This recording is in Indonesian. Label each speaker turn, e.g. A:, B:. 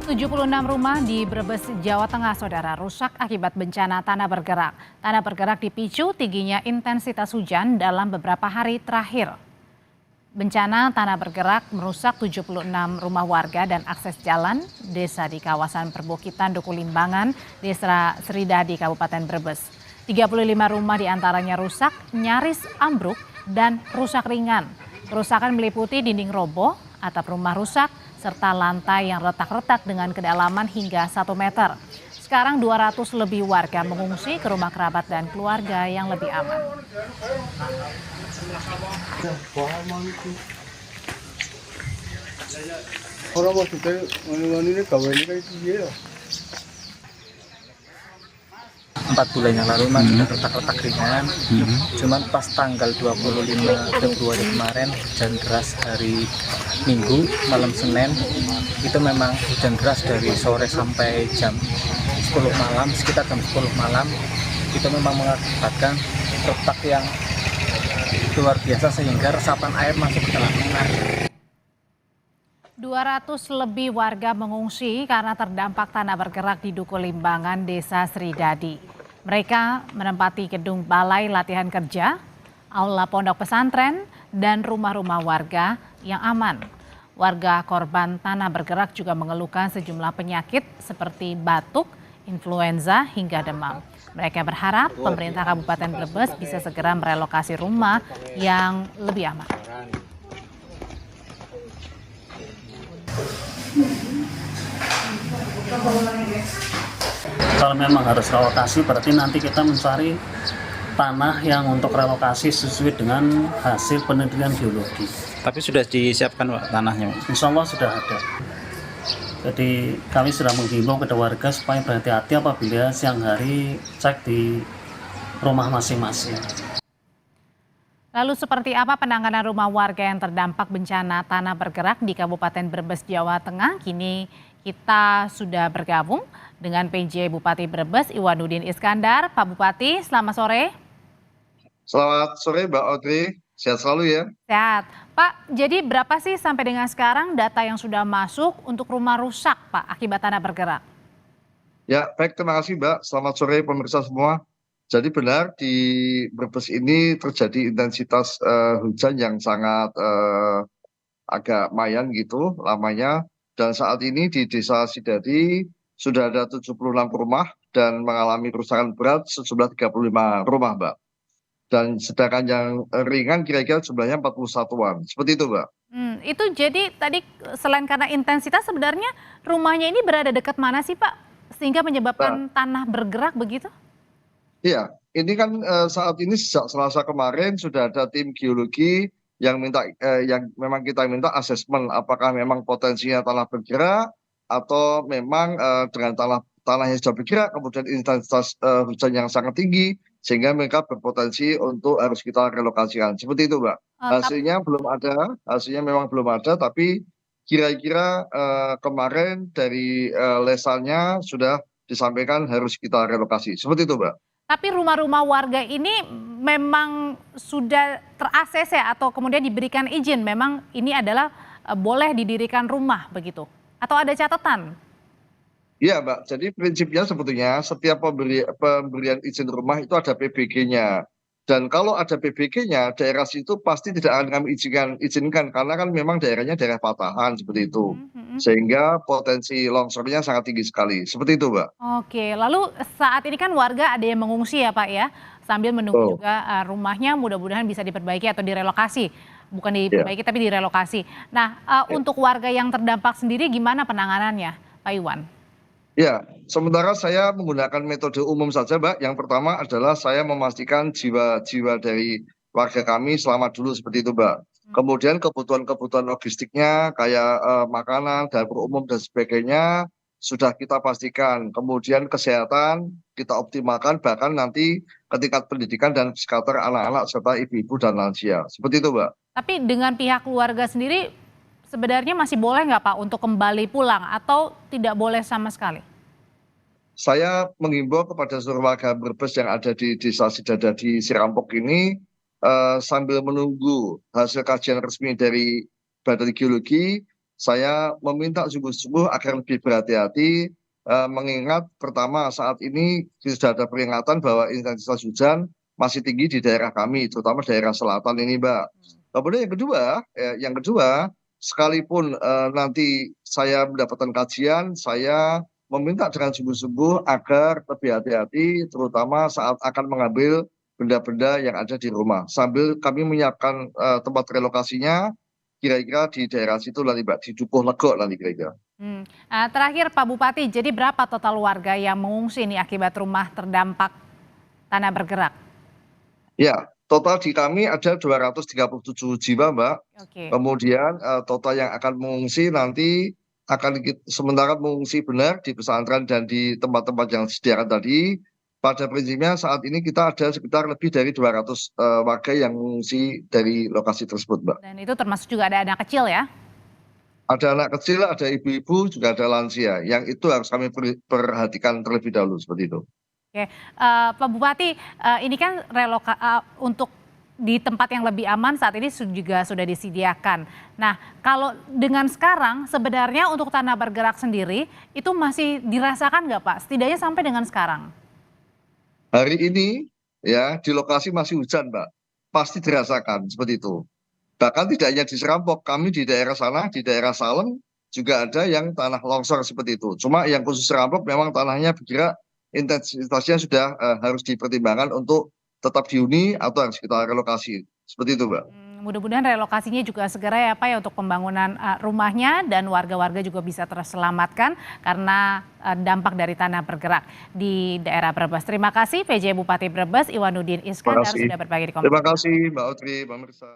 A: 76 rumah di Brebes, Jawa Tengah, Saudara, rusak akibat bencana tanah bergerak. Tanah bergerak dipicu tingginya intensitas hujan dalam beberapa hari terakhir. Bencana tanah bergerak merusak 76 rumah warga dan akses jalan desa di kawasan perbukitan Duku Limbangan, Desa Sridadi, Kabupaten Brebes. 35 rumah diantaranya rusak, nyaris ambruk, dan rusak ringan. Kerusakan meliputi dinding roboh, atap rumah rusak, serta lantai yang retak-retak dengan kedalaman hingga 1 meter. Sekarang 200 lebih warga mengungsi ke rumah kerabat dan keluarga yang lebih aman.
B: Orang maksudnya ini kawin ini kayak dia.
C: 4 bulan yang lalu memang sudah retak-retak ringan. Cuman pas tanggal 25 Februari kemarin hujan deras hari Minggu malam Senin itu memang hujan deras dari sore sampai jam 10 malam, sekitar jam 10 malam itu memang mengakibatkan retak yang luar biasa sehingga resapan air masuk ke dalam rumah.
A: 200 lebih warga mengungsi karena terdampak tanah bergerak di Duku Limbangan, Desa Sridadi. Mereka menempati gedung balai latihan kerja, aula pondok pesantren, dan rumah-rumah warga yang aman. Warga korban tanah bergerak juga mengeluhkan sejumlah penyakit seperti batuk, influenza, hingga demam. Mereka berharap pemerintah Kabupaten Brebes bisa segera merelokasi rumah yang lebih aman.
D: Kalau memang harus relokasi berarti nanti kita mencari tanah yang untuk relokasi sesuai dengan hasil penelitian geologi.
E: Tapi sudah disiapkan Pak, tanahnya?
D: Insya Allah sudah ada. Jadi kami sudah menghimbau kepada warga supaya berhati-hati apabila siang hari cek di rumah masing-masing.
A: Lalu seperti apa penanganan rumah warga yang terdampak bencana tanah bergerak di Kabupaten Brebes, Jawa Tengah? Kini kita sudah bergabung dengan PJ Bupati Brebes, Iwanuddin Iskandar. Pak Bupati, selamat sore.
B: Selamat sore Mbak Audrey, sehat selalu ya.
A: Sehat. Pak, jadi berapa sih sampai dengan sekarang data yang sudah masuk untuk rumah rusak, Pak, akibat tanah bergerak?
B: Ya, baik, terima kasih Mbak. Selamat sore pemirsa semua. Jadi benar di Brebes ini terjadi intensitas hujan yang sangat agak mayan gitu lamanya. Dan saat ini di Desa Sridadi sudah ada 76 rumah dan mengalami kerusakan berat sejumlah 35 rumah, Mbak. Dan sedangkan yang ringan kira-kira jumlahnya 41-an. Seperti itu, Mbak.
A: Itu jadi tadi selain karena intensitas sebenarnya rumahnya ini berada dekat mana sih, Pak? Sehingga menyebabkan tanah bergerak begitu?
B: Iya, ini kan saat ini sejak Selasa kemarin sudah ada tim geologi yang yang memang kita minta asesmen apakah memang potensinya tanah bergerak atau memang dengan tanah yang sudah bergerak kemudian intensitas hujan yang sangat tinggi sehingga mereka berpotensi untuk harus kita relokasikan. Seperti itu, Mbak. Hasilnya memang belum ada, tapi kira-kira kemarin dari lesalnya sudah disampaikan harus kita relokasi. Seperti itu, Mbak.
A: Tapi rumah-rumah warga ini memang sudah ter-ACC atau kemudian diberikan izin memang ini adalah boleh didirikan rumah begitu? Atau ada catatan?
B: Iya Mbak, jadi prinsipnya sebetulnya setiap pemberian izin rumah itu ada PBG-nya. Dan kalau ada PBG-nya, daerah situ pasti tidak akan kami izinkan karena kan memang daerahnya daerah patahan seperti itu. Sehingga potensi longsornya sangat tinggi sekali. Seperti itu, Mbak.
A: Oke, lalu saat ini kan warga ada yang mengungsi ya Pak ya, sambil menunggu juga rumahnya mudah-mudahan bisa diperbaiki atau direlokasi. Bukan diperbaiki tapi direlokasi. Nah, untuk warga yang terdampak sendiri gimana penanganannya, Pak Iwan?
B: Ya, sementara saya menggunakan metode umum saja, Mbak. Yang pertama adalah saya memastikan jiwa-jiwa dari warga kami selamat dulu seperti itu, Mbak. Kemudian kebutuhan-kebutuhan logistiknya kayak makanan, dapur umum dan sebagainya sudah kita pastikan. Kemudian kesehatan kita optimalkan bahkan nanti ke tingkat pendidikan dan psikiater anak-anak serta ibu-ibu dan lansia. Seperti itu, Mbak.
A: Tapi dengan pihak keluarga sendiri sebenarnya masih boleh nggak Pak untuk kembali pulang atau tidak boleh sama sekali?
B: Saya menghimbau kepada seluruh warga Brebes yang ada di Desa Sridadi Sirampok ini sambil menunggu hasil kajian resmi dari Badan Geologi saya meminta sungguh-sungguh agar lebih berhati-hati, mengingat pertama saat ini sudah ada peringatan bahwa intensitas hujan masih tinggi di daerah kami, terutama daerah selatan ini, Mbak. Kemudian yang kedua, sekalipun nanti saya mendapatkan kajian, saya meminta dengan sungguh-sungguh agar lebih hati-hati, terutama saat akan mengambil benda-benda yang ada di rumah. Sambil kami menyiapkan tempat relokasinya, kira-kira di daerah situ nanti, Mbak, di Dukuh Legok nanti kira-kira.
A: Terakhir Pak Bupati, jadi berapa total warga yang mengungsi nih akibat rumah terdampak tanah bergerak?
B: Ya, total di kami ada 237 jiwa, Mbak.
A: Oke.
B: Kemudian total yang akan mengungsi nanti akan sementara mengungsi benar di pesantren dan di tempat-tempat yang disediakan tadi. Pada prinsipnya saat ini kita ada sekitar lebih dari 200 warga yang mengungsi dari lokasi tersebut, Mbak.
A: Dan itu termasuk juga ada anak kecil ya?
B: Ada anak kecil, ada ibu-ibu, juga ada lansia. Yang itu harus kami perhatikan terlebih dahulu seperti itu.
A: Oke, Pak Bupati, ini kan untuk di tempat yang lebih aman saat ini juga sudah disediakan. Nah, kalau dengan sekarang sebenarnya untuk tanah bergerak sendiri itu masih dirasakan nggak, Pak? Setidaknya sampai dengan sekarang.
B: Hari ini ya di lokasi masih hujan, Mbak. Pasti dirasakan seperti itu. Bahkan tidak hanya di Serampok, kami di daerah sana, di daerah Salem juga ada yang tanah longsor seperti itu. Cuma yang khusus Serampok memang tanahnya bergerak, intensitasnya sudah harus dipertimbangkan untuk tetap dihuni atau harus kita relokasi. Seperti itu, Mbak.
A: Mudah-mudahan relokasinya juga segera ya Pak ya untuk pembangunan rumahnya dan warga-warga juga bisa terselamatkan karena dampak dari tanah bergerak di daerah Brebes. Terima kasih PJ Bupati Brebes Iwanuddin Iskandar sudah berbagi di komentar.
B: Terima kasih Mbak Audrey, Mbak Mirsa.